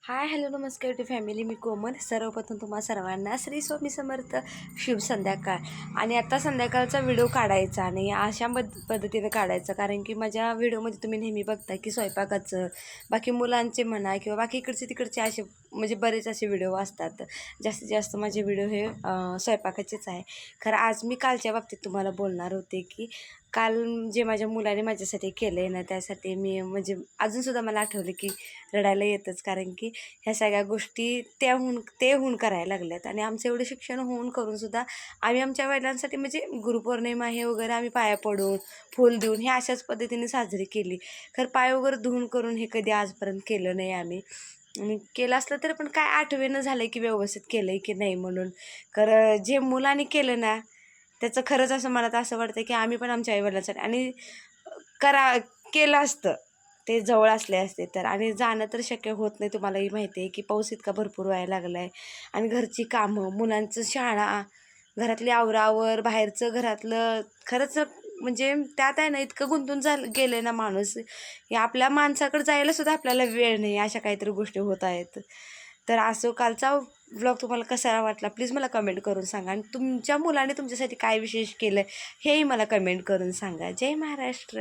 Hi hello नमस्कार to family. मी कोमल. सर्वप्रथम तुम्हा सर्वांना श्री स्वामी समर्थ, शुभ संध्याकाळ. आणि आता संध्याकाळचा व्हिडिओ काढायचा आणि अशा पद्धतीने काढायचा, कारण की माझ्या व्हिडिओमध्ये तुम्ही नेहमी बघता की स्वयंपाकाचं, बाकी मुलांचे म्हणा किंवा बाकी इकडचे तिकडचे असे म्हणजे बरेच असे व्हिडिओ असतात. जास्तीत जास्त माझे व्हिडिओ हे स्वयंपाकाचेच आहे. खरं आज मी कालच्या बाबतीत तुम्हाला बोलणार होते की काल जे माझ्या मुलाने माझ्यासाठी केलं आहे ना, त्यासाठी मी म्हणजे अजूनसुद्धा मला आठवलं की रडायला येतंच, कारण की ह्या सगळ्या गोष्टी ते होऊन करायला लागल्यात. आणि आमचं एवढं शिक्षण होऊन करूनसुद्धा आम्ही आमच्या वडिलांसाठी म्हणजे गुरुपौर्णिमा हे वगैरे आम्ही पाया पडून फूल देऊन हे अशाच पद्धतीने साजरी केली. खरं पाय वगैरे धुवून करून हे कधी आजपर्यंत केलं नाही आम्ही. आणि केलं असलं तरी पण काय आठवेनं झालं की व्यवस्थित केलं आहे की नाही म्हणून. खरं जे मुलांनी केलं ना, त्याचं खरंच असं मला तर असं वाटतं की आम्ही पण आमच्या आईवडिलांसाठी आणि करा केलं असतं ते जवळ असले असते तर. आणि जाणं तर शक्य होत नाही, तुम्हालाही माहिती आहे की पाऊस इतका भरपूर व्हायला लागला आहे. आणि घरची कामं, मुलांचं शाळा, घरातली आवरावर, बाहेरचं घरातलं, खरंच म्हणजे त्यात आहे ना इतकं गुंतून गेलं आहे ना माणूस, की आपल्या माणसाकडे जायला सुद्धा आपल्याला वेळ नाही, अशा काहीतरी गोष्टी होत आहेत. तर असं कालचा व्लॉग तुम्हाला कसा वाटला प्लीज मला कमेंट करून सांगा. आणि तुमच्या मुलाने तुमच्यासाठी काय विशेष केलं हेही मला कमेंट करून सांगा. जय महाराष्ट्र.